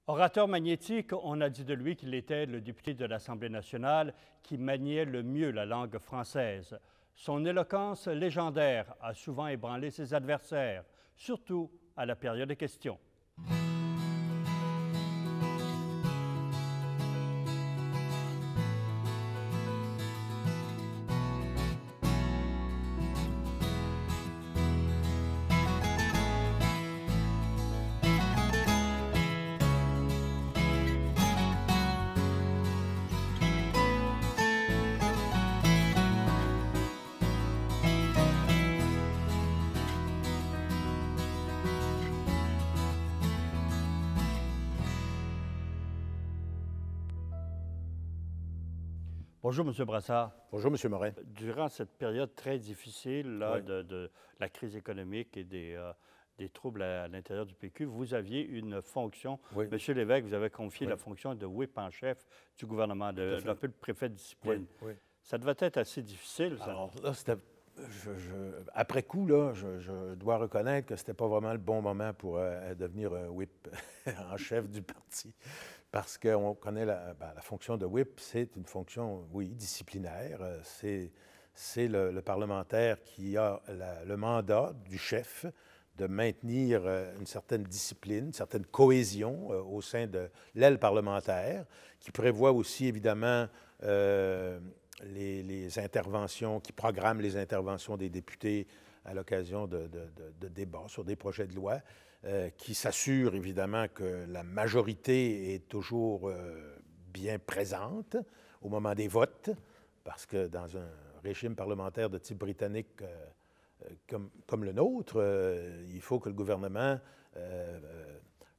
Orateur magnétique, on a dit de lui qu'il était le député de l'Assemblée nationale qui maniait le mieux la langue française. Son éloquence légendaire a souvent ébranlé ses adversaires, surtout à la période des questions. Bonjour, M. Brassard. Bonjour, M. Morin. Durant cette période très difficile là, Oui. de la crise économique et des troubles à l'intérieur du PQ, vous aviez une fonction. Oui. M. Lévesque, vous avez confié Oui. la fonction de whip en chef du gouvernement, un peu le préfet de discipline. Oui. Ça devait être assez difficile, ça. Alors là, c'était... après coup, là, je dois reconnaître que c'était pas vraiment le bon moment pour devenir un whip en chef du parti. Parce qu'on connaît la fonction de whip, c'est une fonction, oui, disciplinaire. C'est le parlementaire qui a le mandat du chef de maintenir une certaine discipline, une certaine cohésion au sein de l'aile parlementaire, qui prévoit aussi, évidemment, les interventions, qui programment les interventions des députés à l'occasion de débats sur des projets de loi, qui s'assure évidemment que la majorité est toujours bien présente au moment des votes, parce que dans un régime parlementaire de type britannique comme le nôtre, il faut que le gouvernement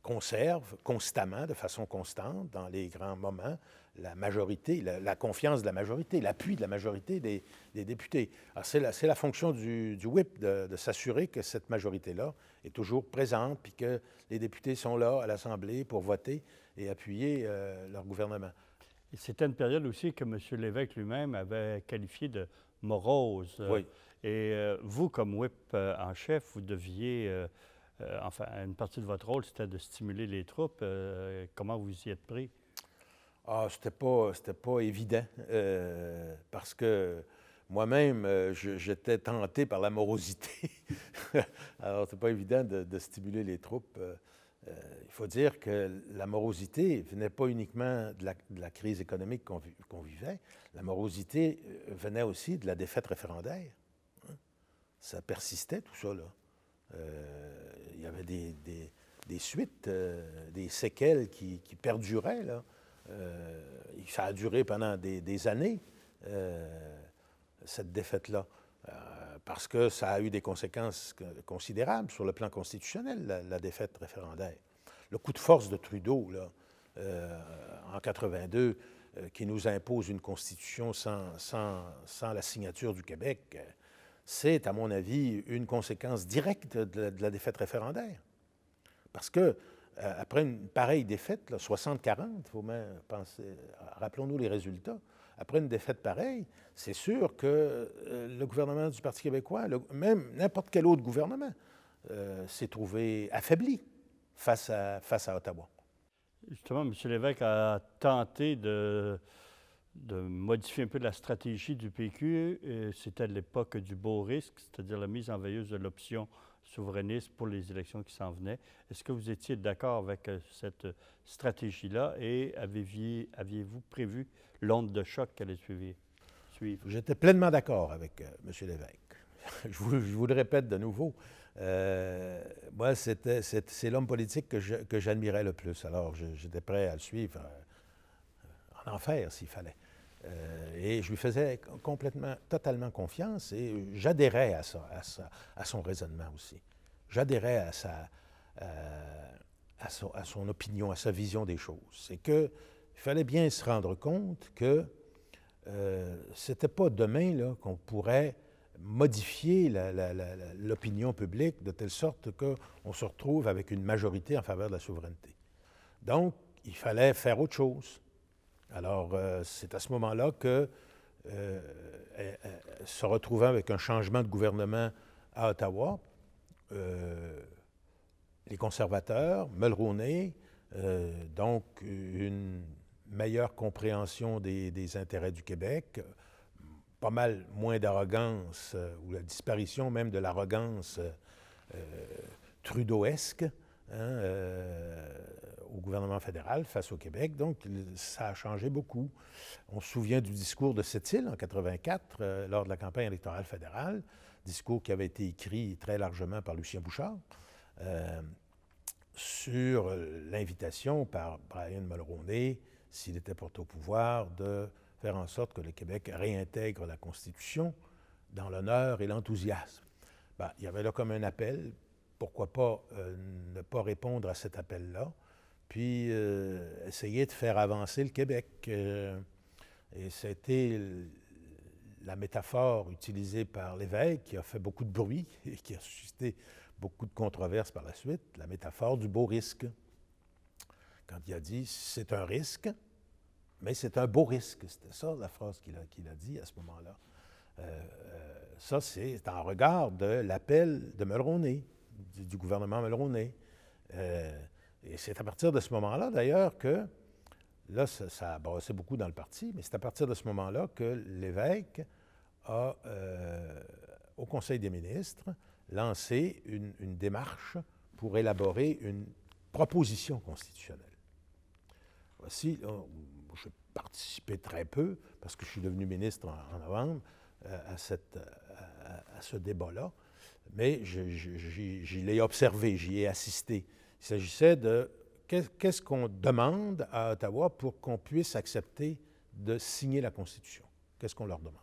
conserve constamment, de façon constante, dans les grands moments, la majorité, la confiance de la majorité, l'appui de la majorité des députés. Alors, c'est la fonction du whip de s'assurer que cette majorité-là est toujours présente, puis que les députés sont là à l'Assemblée pour voter et appuyer leur gouvernement. C'était une période aussi que M. Lévesque lui-même avait qualifiée de morose. Oui. Et vous, comme whip en chef, vous deviez... enfin, une partie de votre rôle, c'était de stimuler les troupes. Comment vous y êtes pris? Ah, c'était pas évident, parce que moi-même, j'étais tenté par la morosité. Alors, c'était pas évident de stimuler les troupes. Il faut dire que la morosité venait pas uniquement de la crise économique qu'on vivait. La morosité venait aussi de la défaite référendaire. Hein? Ça persistait, tout ça, là. Il y avait des suites, des séquelles qui perduraient, là. Ça a duré pendant des années, cette défaite-là, parce que ça a eu des conséquences considérables sur le plan constitutionnel, la défaite référendaire. Le coup de force de Trudeau, là, en 82, qui nous impose une constitution sans la signature du Québec, c'est, à mon avis, une conséquence directe de la défaite référendaire. Parce que après une pareille défaite, 60-40, il faut même penser, rappelons-nous les résultats. Après une défaite pareille, c'est sûr que le gouvernement du Parti québécois, même n'importe quel autre gouvernement, s'est trouvé affaibli face à Ottawa. Justement, M. Lévesque a tenté de modifier un peu la stratégie du PQ. C'était à l'époque du beau risque, c'est-à-dire la mise en veilleuse de l'option souverainiste pour les élections qui s'en venaient. Est-ce que vous étiez d'accord avec cette stratégie-là et aviez-vous prévu l'onde de choc qu'elle allait suivre? J'étais pleinement d'accord avec M. Lévesque. Je vous le répète de nouveau. Moi, c'est l'homme politique que j'admirais le plus. Alors, j'étais prêt à le suivre en enfer s'il fallait. Et je lui faisais totalement confiance et j'adhérais à son raisonnement aussi. J'adhérais à son opinion, à sa vision des choses. C'est qu'il fallait bien se rendre compte que c'était pas demain qu'on pourrait modifier l'opinion publique de telle sorte qu'on se retrouve avec une majorité en faveur de la souveraineté. Donc, il fallait faire autre chose. Alors, c'est à ce moment-là que, se retrouvant avec un changement de gouvernement à Ottawa, les conservateurs, Mulroney, donc une meilleure compréhension des intérêts du Québec, pas mal moins d'arrogance, ou la disparition même de l'arrogance trudeauesque, hein, au gouvernement fédéral face au Québec. Donc, ça a changé beaucoup. On se souvient du discours de Sept-Îles en 1984, lors de la campagne électorale fédérale, discours qui avait été écrit très largement par Lucien Bouchard, sur l'invitation par Brian Mulroney, s'il était porté au pouvoir, de faire en sorte que le Québec réintègre la Constitution dans l'honneur et l'enthousiasme. Ben, il y avait là comme un appel. Pourquoi pas ne pas répondre à cet appel-là, puis essayer de faire avancer le Québec. Et c'était la métaphore utilisée par l'évêque qui a fait beaucoup de bruit et qui a suscité beaucoup de controverses par la suite, la métaphore du beau risque. Quand il a dit « c'est un risque, mais c'est un beau risque ». C'était ça la phrase qu'il a dit à ce moment-là. Ça, c'est en regard de l'appel de Mulroney, du gouvernement Mulroney. Et c'est à partir de ce moment-là, d'ailleurs, que, là, ça a brassé beaucoup dans le parti, mais c'est à partir de ce moment-là que l'évêque a, au Conseil des ministres, lancé une démarche pour élaborer une proposition constitutionnelle. Voici, j'ai participé très peu, parce que je suis devenu ministre en novembre, à ce débat-là, mais j'y l'ai observé, j'y ai assisté. Il s'agissait de qu'est-ce qu'on demande à Ottawa pour qu'on puisse accepter de signer la Constitution. Qu'est-ce qu'on leur demande?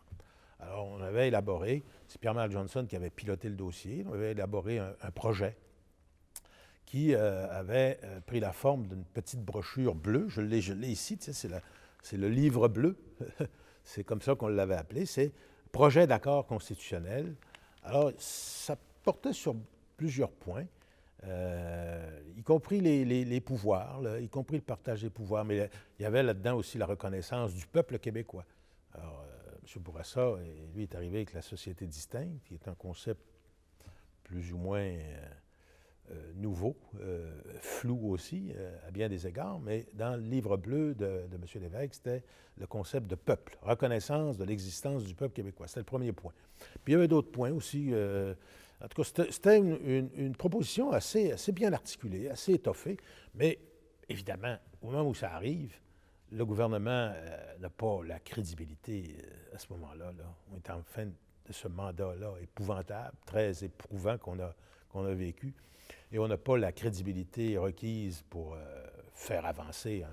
Alors, on avait élaboré, c'est Pierre-Marc Johnson qui avait piloté le dossier, on avait élaboré un projet qui avait pris la forme d'une petite brochure bleue. Je l'ai ici, tu sais, c'est le livre bleu. C'est comme ça qu'on l'avait appelé. C'est projet d'accord constitutionnel. Alors, ça portait sur plusieurs points, y compris les pouvoirs, là, y compris le partage des pouvoirs, mais il y avait là-dedans aussi la reconnaissance du peuple québécois. Alors, M. Bourassa, lui, est arrivé avec la société distincte, qui est un concept plus ou moins nouveau, flou aussi, à bien des égards, mais dans le livre bleu de M. Lévesque, c'était le concept de peuple, reconnaissance de l'existence du peuple québécois. C'était le premier point. Puis il y avait d'autres points aussi. En tout cas, c'était une proposition assez bien articulée, assez étoffée, mais évidemment, au moment où ça arrive, le gouvernement n'a pas la crédibilité à ce moment-là. Là. On est en fin de ce mandat-là épouvantable, très éprouvant qu'on a vécu. Et on n'a pas la crédibilité requise pour faire avancer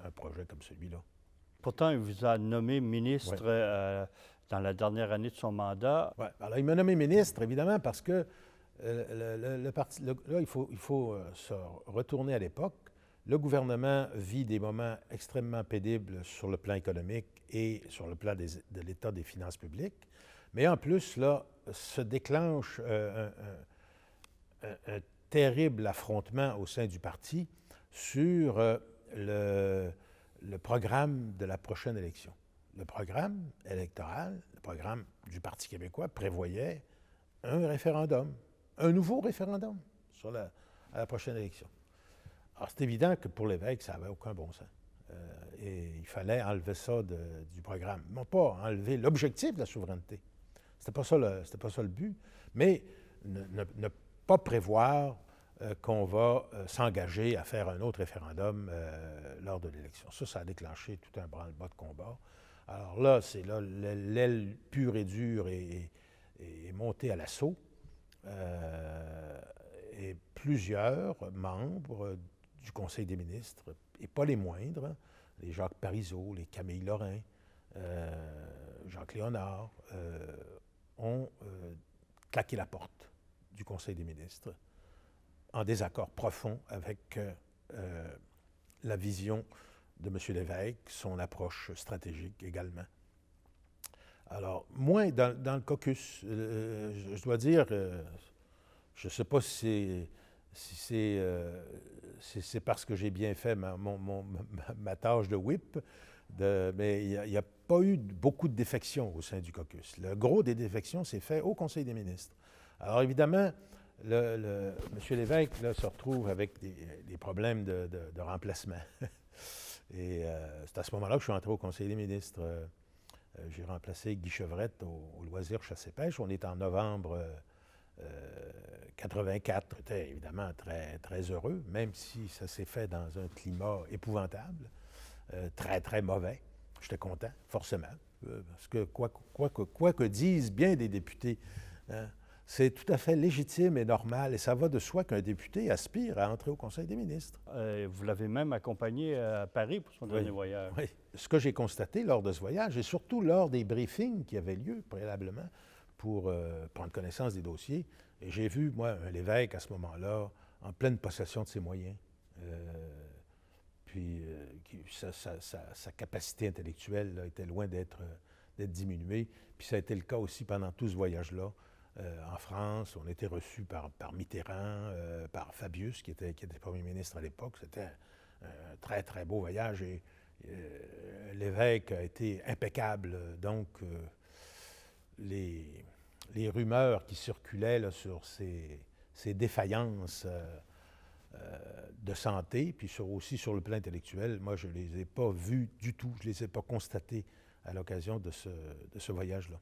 un projet comme celui-là. Pourtant, il vous a nommé ministre dans la dernière année de son mandat. Oui. Alors, il m'a nommé ministre, évidemment, parce que là, il faut se retourner à l'époque. Le gouvernement vit des moments extrêmement pénibles sur le plan économique et sur le plan de l'état des finances publiques. Mais en plus, là, se déclenche un terrible affrontement au sein du parti sur le programme de la prochaine élection. Le programme électoral, le programme du Parti québécois prévoyait un référendum, un nouveau référendum à la prochaine élection. Alors, c'est évident que pour l'évêque, ça n'avait aucun bon sens. Et il fallait enlever ça du programme. Non pas enlever l'objectif de la souveraineté. C'était pas ça le but, mais ne pas prévoir qu'on va s'engager à faire un autre référendum lors de l'élection. Ça a déclenché tout un branle-bas de combat. Alors là, l'aile pure et dure est montée à l'assaut. Et plusieurs membres du Conseil des ministres, et pas les moindres, les Jacques Parizeau, les Camille Lorrain, Jacques Léonard, ont claqué la porte du Conseil des ministres en désaccord profond avec la vision de M. Lévesque, son approche stratégique également. Alors, moins dans le caucus, je dois dire, je ne sais pas si c'est parce que j'ai bien fait ma tâche de whip, mais il n'y a pas eu beaucoup de défections au sein du caucus. Le gros des défections s'est fait au Conseil des ministres. Alors évidemment, M. Lévesque là, se retrouve avec des problèmes de remplacement. Et c'est à ce moment-là que je suis entré au Conseil des ministres. J'ai remplacé Guy Chevrette au loisir chasse et pêche. On est en novembre 84. J'étais évidemment très, très heureux, même si ça s'est fait dans un climat épouvantable, très, très mauvais. J'étais content, forcément, parce que quoi que disent bien des députés, hein, c'est tout à fait légitime et normal, et ça va de soi qu'un député aspire à entrer au Conseil des ministres. Vous l'avez même accompagné à Paris pour son dernier voyage. Oui. Ce que j'ai constaté lors de ce voyage, et surtout lors des briefings qui avaient lieu préalablement pour prendre connaissance des dossiers, et j'ai vu, moi, un Lévesque à ce moment-là, en pleine possession de ses moyens, puis sa capacité intellectuelle là, était loin d'être diminuée. Puis ça a été le cas aussi pendant tout ce voyage-là. En France, on était reçus par Mitterrand, par Fabius, qui était premier ministre à l'époque. C'était un très, très beau voyage. Et Lévesque a été impeccable. Donc, les rumeurs qui circulaient là, sur ces défaillances de santé, puis aussi sur le plan intellectuel, moi, je ne les ai pas vues du tout. Je ne les ai pas constatées à l'occasion de ce voyage-là.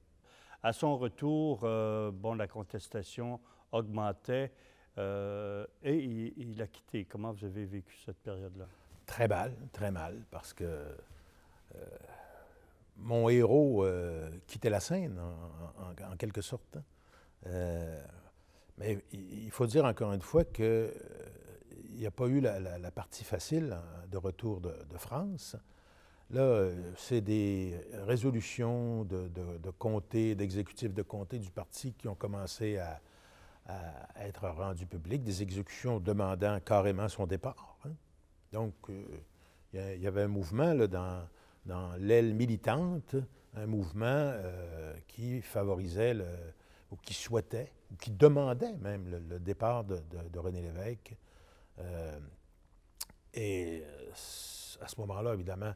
À son retour, la contestation augmentait et il a quitté. Comment vous avez vécu cette période-là? Très mal, parce que mon héros quittait la scène, en quelque sorte. Mais il faut dire encore une fois qu'il n'y a pas eu la partie facile de retour de France. Là, c'est des résolutions de comté, d'exécutifs de comté du parti qui ont commencé à être rendues publiques, des exécutions demandant carrément son départ. Hein. Donc, il y avait un mouvement là, dans l'aile militante, un mouvement qui favorisait, ou qui souhaitait, ou qui demandait même le départ de René Lévesque. Et à ce moment-là, évidemment,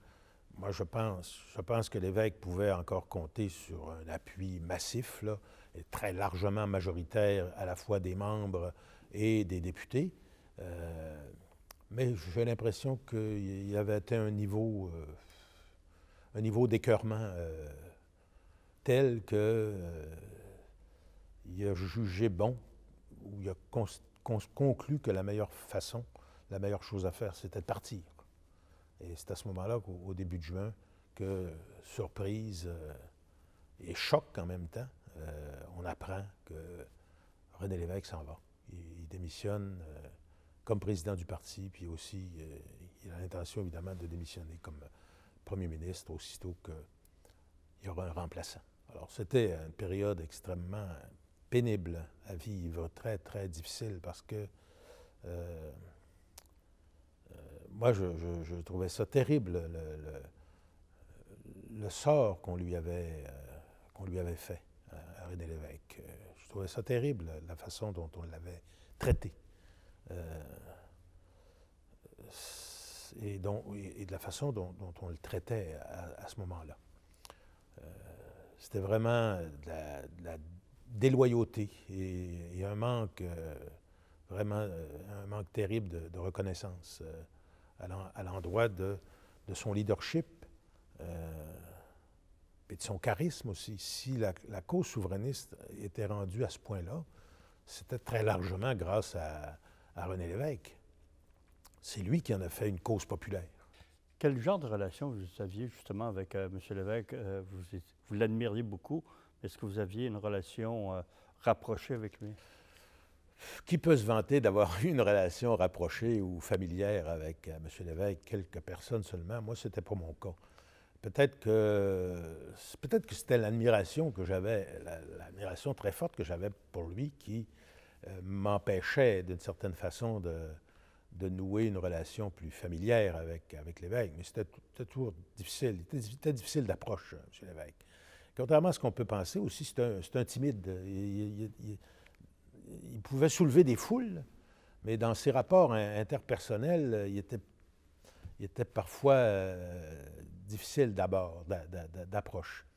moi, je pense que Lévesque pouvait encore compter sur un appui massif, là, et très largement majoritaire à la fois des membres et des députés. Mais j'ai l'impression qu'il avait atteint un niveau d'écœurement tel qu'il a jugé bon, ou il a conclu que la meilleure chose à faire, c'était de partir. Et c'est à ce moment-là, qu'au début de juin, que, surprise et choc en même temps, on apprend que René Lévesque s'en va. Il démissionne comme président du parti, puis aussi, il a l'intention, évidemment, de démissionner comme premier ministre aussitôt qu'il y aura un remplaçant. Alors, c'était une période extrêmement pénible à vivre, très, très difficile, parce que moi, je trouvais ça terrible, le sort qu'on lui avait fait à René Lévesque. Je trouvais ça terrible, la façon dont on l'avait traité. Et de la façon dont on le traitait à ce moment-là. C'était vraiment de la déloyauté et un manque, vraiment un manque terrible de reconnaissance à l'endroit de son leadership et de son charisme aussi. Si la cause souverainiste était rendue à ce point-là, c'était très largement grâce à René Lévesque. C'est lui qui en a fait une cause populaire. Quel genre de relation vous aviez justement avec M. Lévesque? Vous l'admiriez beaucoup. Est-ce que vous aviez une relation rapprochée avec lui? Qui peut se vanter d'avoir eu une relation rapprochée ou familière avec M. Lévesque? Quelques personnes seulement. Moi, ce n'était pas mon cas. Peut-être que c'était l'admiration que j'avais, l'admiration très forte que j'avais pour lui qui m'empêchait d'une certaine façon de nouer une relation plus familière avec Lévesque. Mais c'était toujours difficile. C'était difficile d'approche, M. Lévesque. Contrairement à ce qu'on peut penser aussi, c'est un timide. Il pouvait soulever des foules, mais dans ses rapports interpersonnels, il était parfois difficile d'abord, d'approche.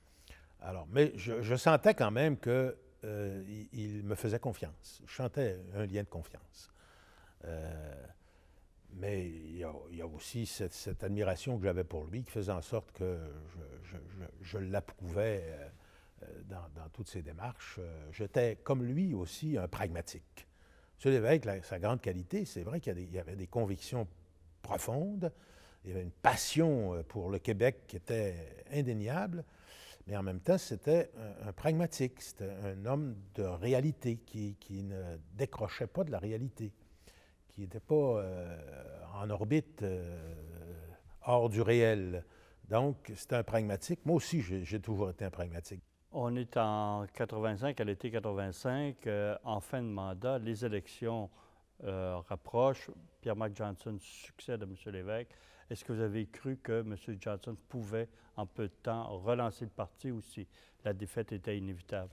Alors, mais je sentais quand même que il me faisait confiance. Je sentais un lien de confiance. Mais il y a aussi cette admiration que j'avais pour lui qui faisait en sorte que je l'approuvais dans toutes ses démarches. J'étais, comme lui aussi, un pragmatique. M. Lévesque, sa grande qualité, c'est vrai qu'il y avait des convictions profondes, il y avait une passion pour le Québec qui était indéniable, mais en même temps, c'était un pragmatique, c'était un homme de réalité qui ne décrochait pas de la réalité, qui n'était pas en orbite hors du réel. Donc, c'était un pragmatique. Moi aussi, j'ai toujours été un pragmatique. On est en 85, à l'été 85, en fin de mandat, les élections rapprochent. Pierre-Marc Johnson succède à M. Lévesque. Est-ce que vous avez cru que M. Johnson pouvait, en peu de temps, relancer le parti ou si la défaite était inévitable?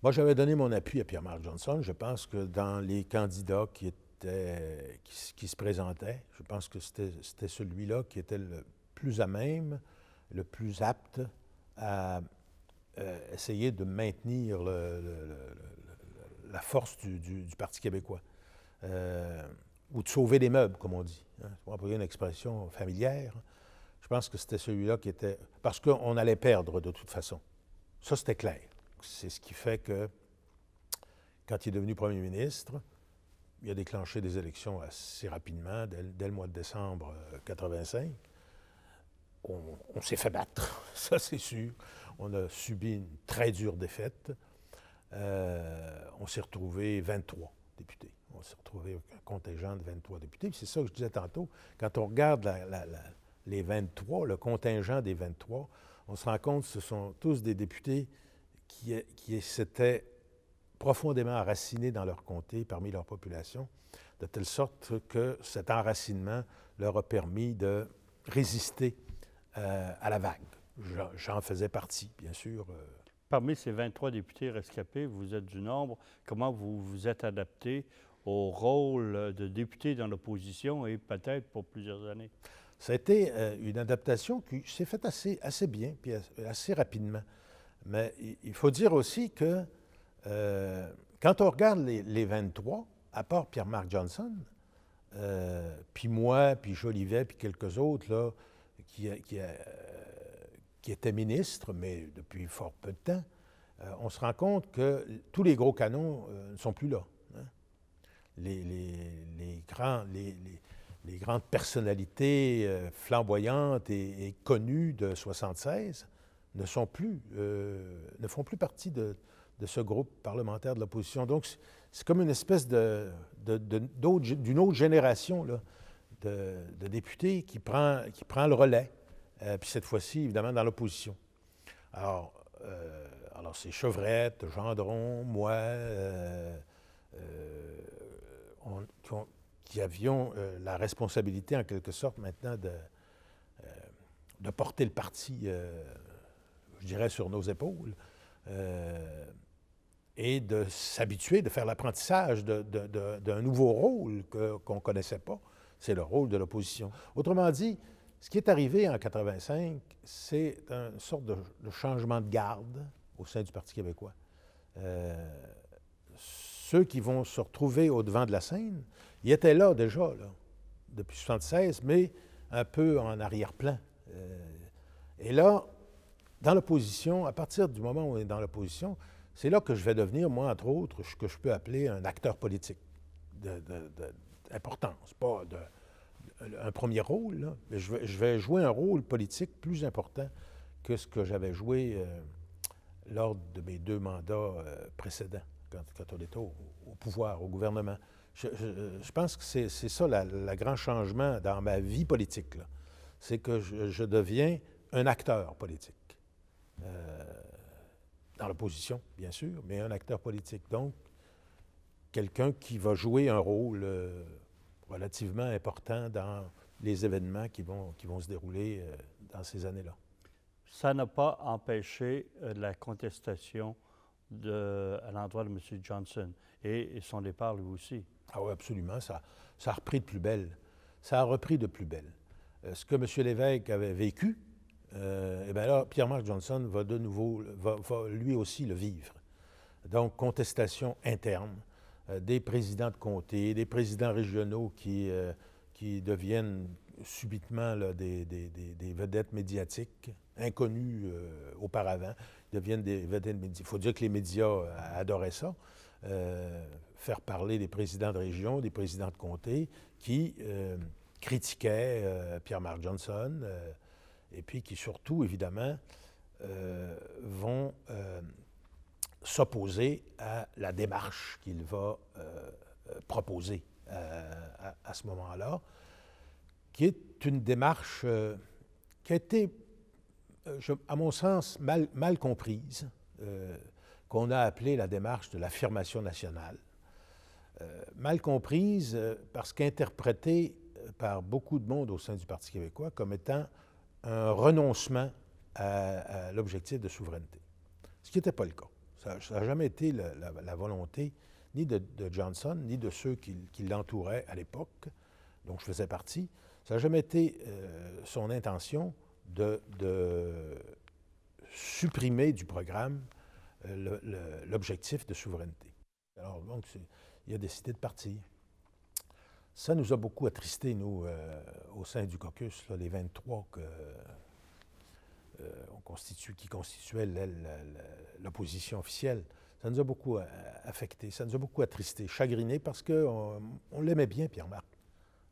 Moi, j'avais donné mon appui à Pierre-Marc Johnson. Je pense que dans les candidats qui se présentaient, je pense que c'était celui-là qui était le plus à même, le plus apte à essayer de maintenir la force du Parti québécois, ou de sauver les meubles, comme on dit, hein, pour employer une expression familière. Je pense que c'était celui-là qui était... Parce qu'on allait perdre de toute façon. Ça, c'était clair. C'est ce qui fait que, quand il est devenu premier ministre, il a déclenché des élections assez rapidement, dès le mois de décembre 85. On s'est fait battre, ça c'est sûr. On a subi une très dure défaite. On s'est retrouvé 23 députés. On s'est retrouvé avec un contingent de 23 députés. C'est ça que je disais tantôt. Quand on regarde les 23, le contingent des 23, on se rend compte que ce sont tous des députés qui s'étaient profondément enracinés dans leur comté, parmi leur population, de telle sorte que cet enracinement leur a permis de résister à la vague. J'en faisais partie, bien sûr. Parmi ces 23 députés rescapés, vous êtes du nombre. Comment vous vous êtes adapté au rôle de député dans l'opposition et peut-être pour plusieurs années? Ça a été une adaptation qui s'est faite assez bien, puis assez rapidement. Mais il faut dire aussi que quand on regarde les 23, à part Pierre-Marc Johnson, puis moi, puis Jolivet, puis quelques autres, là, qui étaient ministres, mais depuis fort peu de temps, on se rend compte que tous les gros canons ne sont plus là. Hein? Les grandes personnalités flamboyantes et connues de 1976 ne font plus partie de ce groupe parlementaire de l'opposition. Donc, c'est comme une espèce d'une autre génération là, de députés qui prend le relais, puis cette fois-ci, évidemment, dans l'opposition. Alors c'est Chevrette, Gendron, moi, qui avions la responsabilité, en quelque sorte, maintenant, de porter le parti, je dirais, sur nos épaules, et de s'habituer, de faire l'apprentissage d'un nouveau rôle qu'on ne connaissait pas. C'est le rôle de l'opposition. Autrement dit, ce qui est arrivé en 85, c'est une sorte de changement de garde au sein du Parti québécois. Ceux qui vont se retrouver au devant de la scène, ils étaient là déjà, là, depuis 1976, mais un peu en arrière-plan. Et là, dans l'opposition, à partir du moment où on est dans l'opposition, c'est là que je vais devenir, moi, entre autres, ce que je peux appeler un acteur politique d'importance, pas un premier rôle, là, mais je vais jouer un rôle politique plus important que ce que j'avais joué lors de mes 2 mandats précédents, quand on était au pouvoir, au gouvernement. Je pense que c'est ça, le grand changement dans ma vie politique, là. C'est que je deviens un acteur politique. Dans l'opposition, bien sûr, mais un acteur politique. Donc, quelqu'un qui va jouer un rôle relativement important dans les événements qui vont se dérouler dans ces années-là. Ça n'a pas empêché la contestation à l'endroit de M. Johnson et son départ lui aussi. Ah oui, absolument. Ça a repris de plus belle. Ça a repris de plus belle. Ce que M. Lévesque avait vécu, eh bien là, Pierre-Marc Johnson va de nouveau, va lui aussi le vivre. Donc, contestation interne, des présidents de comté, des présidents régionaux qui deviennent subitement là, des vedettes médiatiques, inconnues auparavant, deviennent des vedettes médiatiques. Il faut dire que les médias adoraient ça, faire parler des présidents de région, des présidents de comté, qui critiquaient Pierre-Marc Johnson, et puis qui surtout, évidemment, vont s'opposer à la démarche qu'il va proposer à ce moment-là, qui est une démarche qui a été, à mon sens, mal comprise, qu'on a appelée la démarche de l'affirmation nationale. Mal comprise parce qu'interprétée par beaucoup de monde au sein du Parti québécois comme étant un renoncement à l'objectif de souveraineté. Ce qui n'était pas le cas. Ça n'a jamais été la volonté ni de Johnson, ni de ceux qui l'entouraient à l'époque, dont je faisais partie. Ça n'a jamais été son intention de supprimer du programme l'objectif de souveraineté. Alors, donc, il a décidé de partir. Ça nous a beaucoup attristés, nous, au sein du caucus, là, les 23 qui constituaient l'opposition officielle. Ça nous a beaucoup affectés, ça nous a beaucoup attristés, chagrinés, parce qu'on l'aimait bien, Pierre-Marc.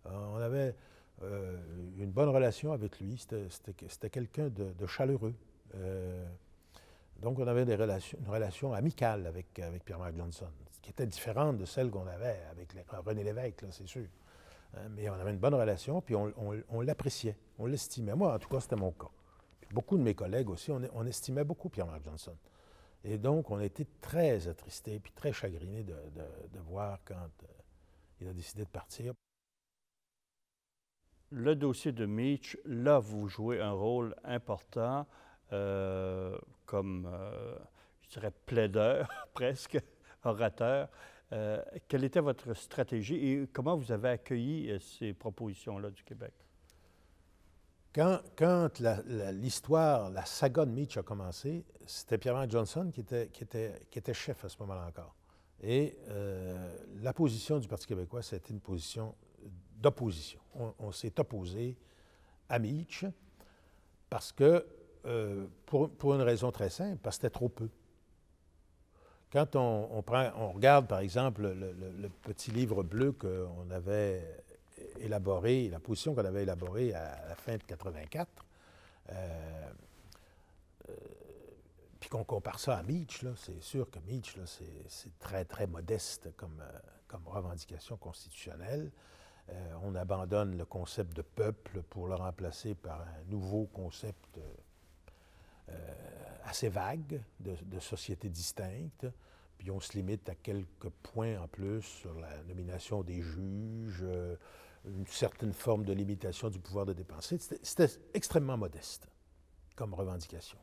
On avait une bonne relation avec lui, c'était quelqu'un de chaleureux. Donc, on avait une relation amicale avec Pierre-Marc Johnson, qui était différente de celle qu'on avait avec René Lévesque, c'est sûr. Mais on avait une bonne relation, puis on l'appréciait, on l'estimait. Moi, en tout cas, c'était mon cas. Puis beaucoup de mes collègues aussi, on estimait beaucoup Pierre-Marc Johnson. Et donc, on a été très attristés, puis très chagrinés de voir quand il a décidé de partir. Le dossier de Meach, là, vous jouez un rôle important comme, je dirais, plaideur, presque, orateur. Quelle était votre stratégie et comment vous avez accueilli ces propositions-là du Québec? Quand l'histoire, la saga de Meach a commencé, c'était Pierre-Marc Johnson qui était chef à ce moment-là encore. Et la position du Parti québécois, c'était une position d'opposition. On s'est opposé à Meach parce que, pour une raison très simple, parce que c'était trop peu. Quand on regarde, par exemple, le petit livre bleu qu'on avait élaboré, la position qu'on avait élaborée à la fin de 84, puis qu'on compare ça à Meach, c'est sûr que Meach, c'est très, très modeste comme revendication constitutionnelle. On abandonne le concept de peuple pour le remplacer par un nouveau concept assez vague de société distincte. Puis on se limite à quelques points en plus sur la nomination des juges, une certaine forme de limitation du pouvoir de dépenser. C'était extrêmement modeste comme revendication.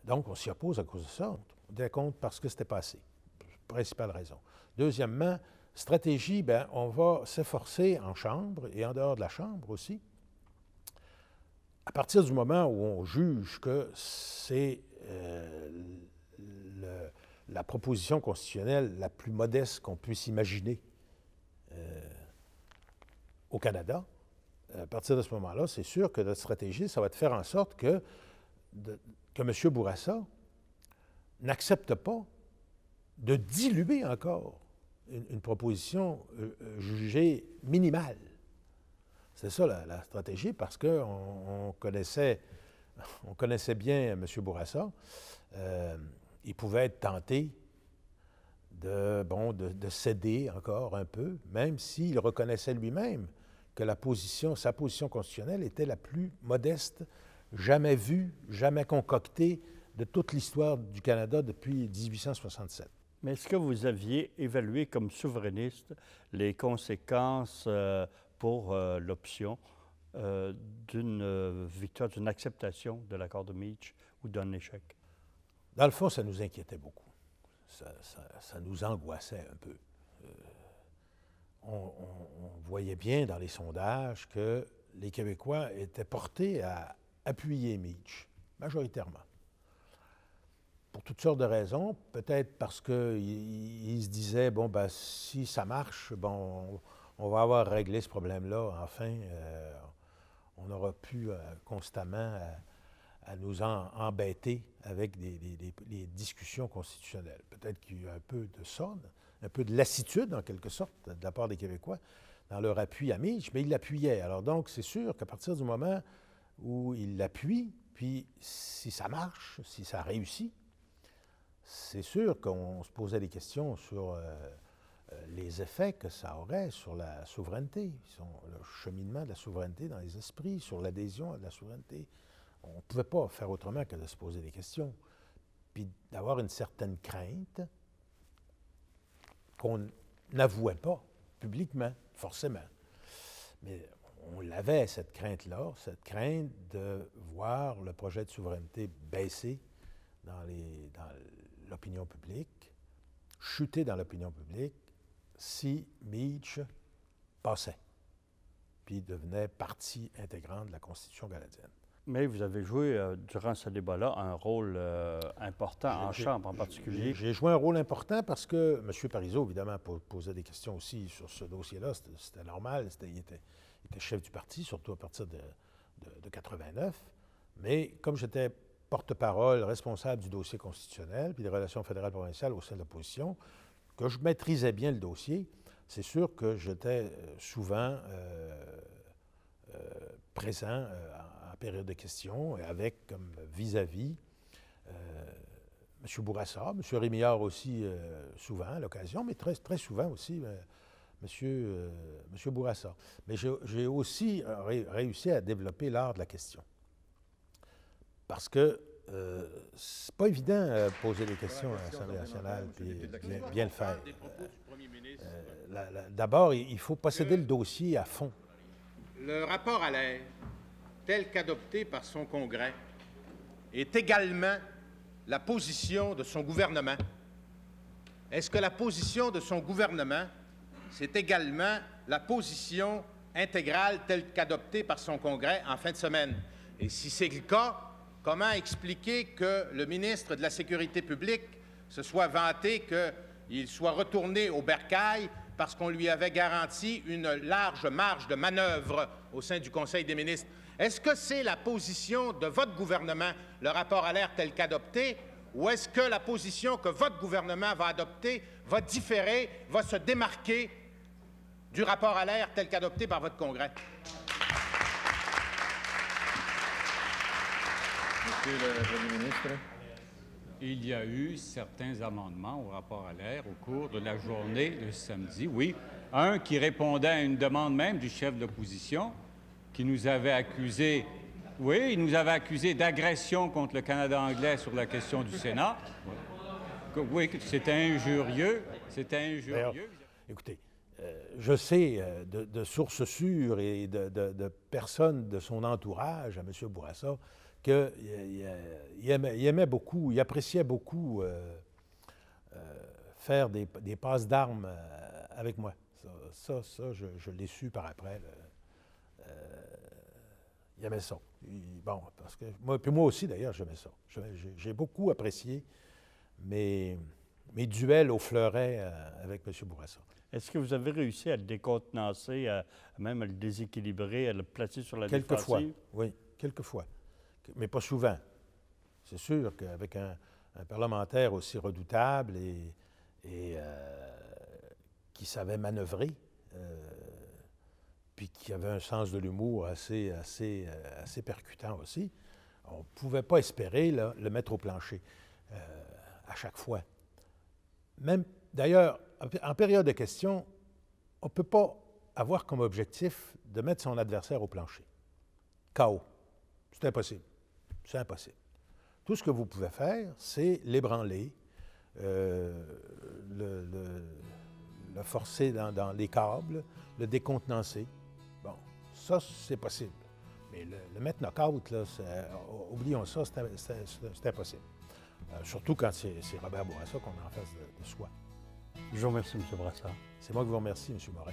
Donc, on s'y oppose à cause de ça. On tient compte parce que c'était pas assez. Principale raison. Deuxièmement, stratégie, bien, on va s'efforcer en Chambre et en dehors de la Chambre aussi, à partir du moment où on juge que c'est la proposition constitutionnelle la plus modeste qu'on puisse imaginer au Canada, à partir de ce moment-là, c'est sûr que notre stratégie, ça va être de faire en sorte que M. Bourassa n'accepte pas de diluer encore une proposition jugée minimale. C'est ça la stratégie, parce qu'on connaissait bien M. Bourassa. Il pouvait être tenté de céder encore un peu, même s'il reconnaissait lui-même que sa position constitutionnelle était la plus modeste jamais vue, jamais concoctée de toute l'histoire du Canada depuis 1867. Mais est-ce que vous aviez évalué comme souverainiste les conséquences pour l'option d'une victoire, d'une acceptation de l'accord de Meach ou d'un échec? Dans le fond, ça nous inquiétait beaucoup. Ça nous angoissait un peu. On voyait bien dans les sondages que les Québécois étaient portés à appuyer Meach, majoritairement. pour toutes sortes de raisons. Peut-être parce qu'il se disait, bon, ben, si ça marche, bon, on va avoir réglé ce problème-là. Enfin, on n'aura plus constamment à nous embêter avec des discussions constitutionnelles. Peut-être qu'il y a eu un peu de ça, un peu de lassitude, en quelque sorte, de la part des Québécois dans leur appui à Meach, mais ils l'appuyaient. Alors donc, c'est sûr qu'à partir du moment où ils l'appuient, puis si ça marche, si ça réussit, c'est sûr qu'on se posait des questions sur les effets que ça aurait sur la souveraineté, le cheminement de la souveraineté dans les esprits, sur l'adhésion à la souveraineté. On ne pouvait pas faire autrement que de se poser des questions, puis d'avoir une certaine crainte qu'on n'avouait pas publiquement, forcément. Mais on l'avait, cette crainte-là, cette crainte de voir le projet de souveraineté baisser dans l'opinion publique, chuter dans l'opinion publique, si Meach passait, puis devenait partie intégrante de la Constitution canadienne. Mais vous avez joué, durant ce débat-là, un rôle important en Chambre en particulier. J'ai joué un rôle important parce que M. Parizeau, évidemment, posait des questions aussi sur ce dossier-là. C'était normal. Il était chef du parti, surtout à partir de 89. Mais comme j'étais porte-parole, responsable du dossier constitutionnel, puis des relations fédérales-provinciales au sein de l'opposition, que je maîtrisais bien le dossier, c'est sûr que j'étais souvent présent en période de questions, avec comme vis-à-vis M. Bourassa, M. Rémillard aussi souvent à l'occasion, mais très, très souvent aussi M. Bourassa. Mais j'ai aussi réussi à développer l'art de la question. Parce que c'est pas évident de poser des questions à l'Assemblée nationale et bien le faire. D'abord, il faut posséder le dossier à fond. Le rapport Allaire, tel qu'adopté par son Congrès, est également la position de son gouvernement. Est-ce que la position de son gouvernement, c'est également la position intégrale telle qu'adoptée par son Congrès en fin de semaine? Et si c'est le cas, comment expliquer que le ministre de la Sécurité publique se soit vanté qu'il soit retourné au bercail parce qu'on lui avait garanti une large marge de manœuvre au sein du Conseil des ministres? Est-ce que c'est la position de votre gouvernement, le rapport Allaire tel qu'adopté, ou est-ce que la position que votre gouvernement va adopter va différer, va se démarquer du rapport Allaire tel qu'adopté par votre Congrès? Monsieur le Premier ministre. Il y a eu certains amendements au rapport Allaire au cours de la journée de samedi, oui. Un qui répondait à une demande même du chef de l'opposition, qui nous avait accusés, oui, il nous avait accusés d'agression contre le Canada anglais sur la question du Sénat. Oui, que c'était injurieux, Alors, écoutez, je sais de sources sûres et de personnes de son entourage, à M. Bourassa, qu'il aimait beaucoup, il appréciait beaucoup faire des passes d'armes avec moi. Ça je l'ai su par après. Il aimait ça. Bon, parce que moi aussi, d'ailleurs, j'aimais ça. J'ai beaucoup apprécié mes duels au fleuret avec M. Bourassa. Est-ce que vous avez réussi à le décontenancer, même à le déséquilibrer, à le placer sur la défensive? Quelquefois, oui, quelquefois. Mais pas souvent. C'est sûr qu'avec un parlementaire aussi redoutable et qui savait manœuvrer, puis qui avait un sens de l'humour assez percutant aussi, on ne pouvait pas espérer là, le mettre au plancher à chaque fois. Même, d'ailleurs, en période de questions, on ne peut pas avoir comme objectif de mettre son adversaire au plancher. KO. C'est impossible. C'est impossible. Tout ce que vous pouvez faire, c'est l'ébranler, le forcer dans les câbles, le décontenancer. Bon, ça, c'est possible. Mais le mettre knock-out, là, oublions ça, c'est impossible. Surtout quand c'est Robert Bourassa qu'on a en face de soi. Je vous remercie, M. Brassard. C'est moi qui vous remercie, M. Morin.